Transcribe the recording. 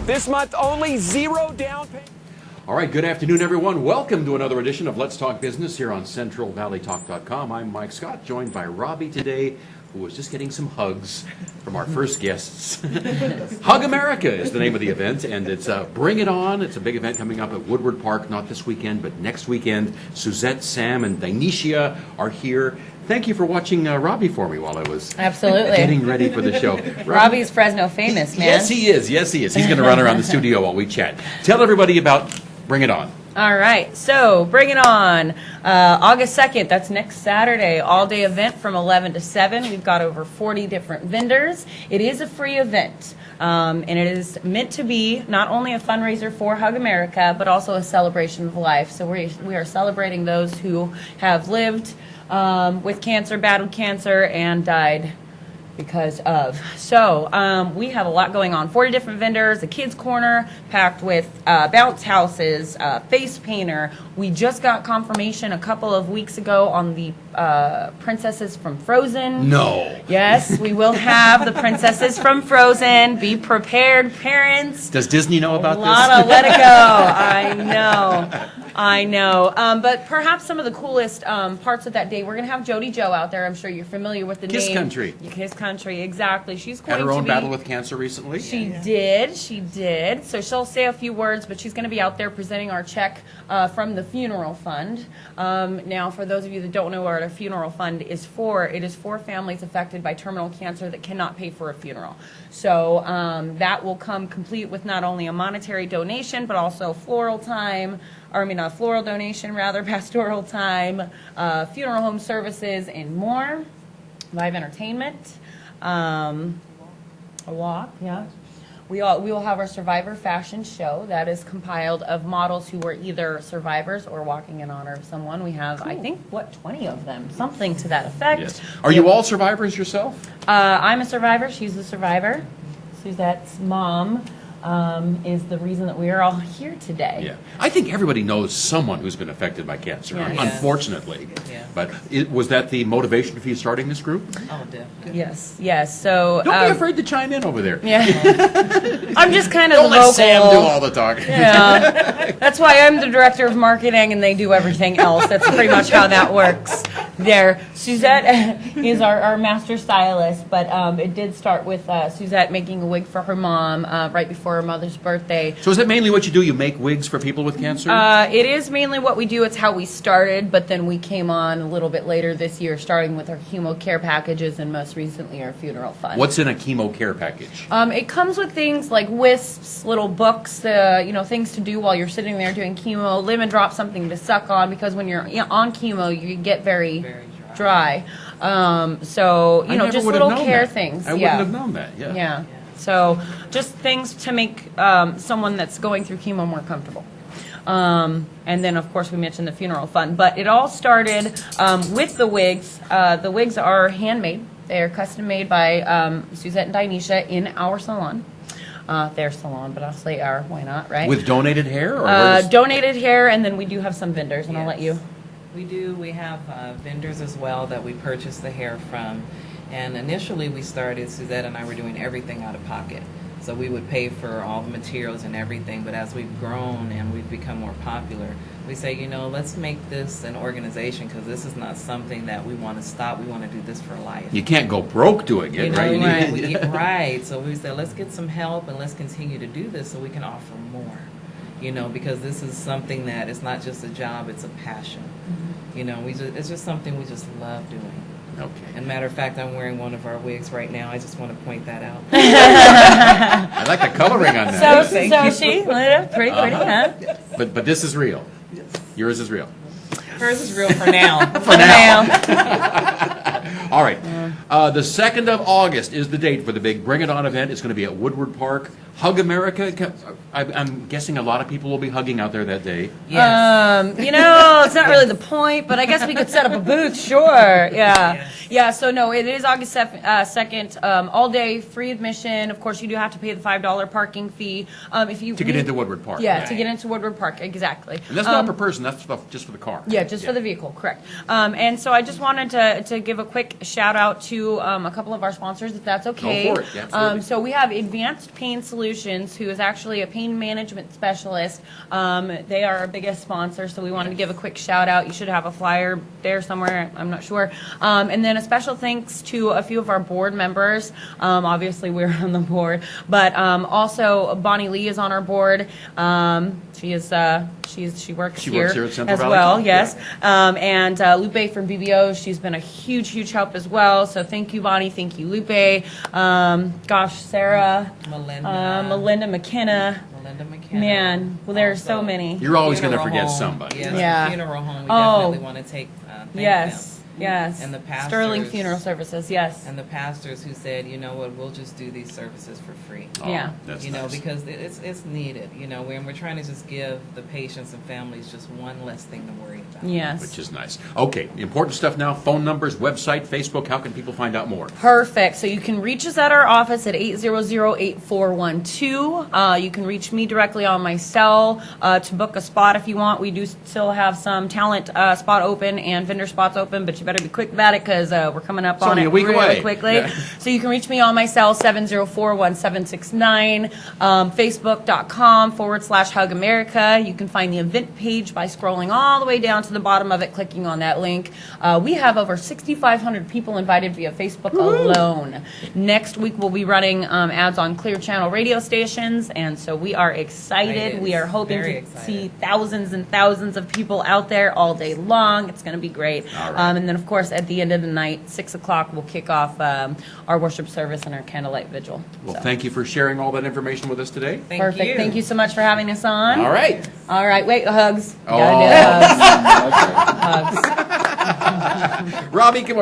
This month, only 0 down payment. All right, good afternoon, everyone. Welcome to another edition of Let's Talk Business here on CentralValleyTalk.com. I'm Mike Scott, joined by Robbie today, who was just getting some hugs from our first guests. Hug America is the name of the event, and it's Bring It On. It's a big event coming up at Woodward Park, not this weekend, but next weekend. Suzette, Sam, and Dionysia are here. Thank you for watching Robbie for me while I was getting ready for the show. Robbie's Fresno famous, man. Yes, he is. Yes, he is. He's going to run around the studio while we chat. Tell everybody about Bring It On. All right, so Bring It On, August 2nd, that's next Saturday, all-day event from 11 to 7. We've got over 40 different vendors. It is a free event, and it is meant to be not only a fundraiser for Hug America, but also a celebration of life. So we are celebrating those who have lived with cancer, battled cancer, and died because of. So we have a lot going on. 40 different vendors, a kids corner packed with bounce houses, face painter. We just got confirmation a couple of weeks ago on the princesses from Frozen. No. Yes, we will have the princesses from Frozen. Be prepared, parents. Does Disney know about this? A lot of let it go. I know. But perhaps some of the coolest parts of that day, we're going to have Jody Joe out there. I'm sure you're familiar with the name. Kiss Country. Kiss Country, exactly. She's going Had her own to battle with cancer recently. She did. So she'll say a few words, but she's going to be out there presenting our check from the funeral fund. Now, for those of you that don't know what a funeral fund is for, it is for families affected by terminal cancer that cannot pay for a funeral. So that will come complete with not only a monetary donation, but also floral donation, pastoral time, funeral home services, and more. Live entertainment, a walk, yeah. We will have our Survivor Fashion Show that is compiled of models who were either survivors or walking in honor of someone. We have, I think, 20 of them, something to that effect. Yes. Are you all survivors yourself? I'm a survivor. She's a survivor. Suzette's mom is the reason that we are all here today. Yeah, I think everybody knows someone who's been affected by cancer, unfortunately. Yeah. But was that the motivation for you starting this group? Oh, definitely. Yes. So don't be afraid to chime in over there. Yeah, I'm just kind of don't the let vocal. Sam do all the talking. Yeah, that's why I'm the director of marketing and they do everything else. That's pretty much how that works. There, Suzette is our master stylist, but it did start with Suzette making a wig for her mom right before her mother's birthday. So is that mainly what you do? You make wigs for people with cancer? It is mainly what we do. It's how we started, but then we came on a little bit later this year, starting with our chemo care packages and most recently our funeral fund. What's in a chemo care package? It comes with things like wisps, little books, things to do while you're sitting there doing chemo, lemon drop, something to suck on, because when you're on chemo, you get very dry. Just little care things. I wouldn't have known that. Yeah. So just things to make someone that's going through chemo more comfortable. And then, of course, we mentioned the funeral fund. But it all started with the wigs. The wigs are handmade. They are custom made by Suzette and Dionysia in our salon. Their salon, but I'll say our. Why not, right? With donated hair? Or donated hair, and then we do have some vendors, and I'll let you. We do. We have vendors as well that we purchase the hair from. And initially we started, Suzette and I were doing everything out of pocket. So we would pay for all the materials and everything, but as we've grown and we've become more popular, we say, let's make this an organization, because this is not something that we want to stop. We want to do this for life. You can't go broke doing it, right? Right. So we said, let's get some help and let's continue to do this so we can offer more, because this is something that is not just a job, it's a passion. Mm-hmm. It's just something we just love doing. Okay. And matter of fact, I'm wearing one of our wigs right now. I just want to point that out. I like the coloring on that. So she pretty, huh? But this is real. Yes. Yours is real. Hers is real for now. For now. All right. The 2nd of August is the date for the big Bring It On event. It's going to be at Woodward Park. Hug America. I'm guessing a lot of people will be hugging out there that day. Yes. It's not really the point, but I guess we could set up a booth, sure. Yeah, so no, it is August 2nd, all day, free admission. Of course, you do have to pay the $5 parking fee. To get into Woodward Park. Yeah, to get into Woodward Park, exactly. And that's not per person, that's just for the car. Yeah, just for the vehicle, correct. And so I just wanted to give a quick shout out to a couple of our sponsors, if that's okay. Go for it, absolutely. So we have Advanced Pain Solutions. Solutions, who is actually a pain management specialist. They are our biggest sponsor, so we wanted to give a quick shout out. You should have a flyer there somewhere, I'm not sure. And then a special thanks to a few of our board members. Obviously, we're on the board, but also Bonnie Lee is on our board. She works She here works here at Central as Valley well. Talk, Yes, yeah. and Lupe from BBO. She's been a huge help as well. So thank you, Bonnie. Thank you, Lupe. Sarah, Melinda McKenna. Man, well, there are so Also, many. You're always going to Funeral forget home. somebody. Yes, Yeah. the funeral home. We Oh. definitely want to thank Yes, them. yes. And the pastors. Sterling Funeral Services. Yes. And the pastors who said, you know what, we'll just do these services for free. Oh, Yeah. that's You know, nice. because it's needed. You know, when we're trying to just give the patients and families just one less thing to worry about. Yes. Which is nice. Okay, the important stuff now, phone numbers, website, Facebook, how can people find out more? Perfect. So you can reach us at our office at 800-8412. You can reach me directly on my cell to book a spot if you want. We do still have some talent spot open and vendor spots open, but you better be quick about it because we're coming up It's on only it a week really away. quickly. Yeah. So you can reach me on my cell, 704-1769, facebook.com/Hug America. You can find the event page by scrolling all the way down to the bottom of it, clicking on that link. We have over 6,500 people invited via Facebook alone. Next week we'll be running ads on Clear Channel radio stations, and so we are excited. We are hoping Very to excited. see thousands and thousands of people out there all day long. It's going to be great. All right. And then, of course, at the end of the night, 6 o'clock, we'll kick off our worship service and our candlelight vigil. Well, So, thank you for sharing all that information with us today. Thank perfect. you. Thank you so much for having us on. All right. All right. Wait, hugs. Oh. Gotta do hugs. Hugs. Robbie, come on.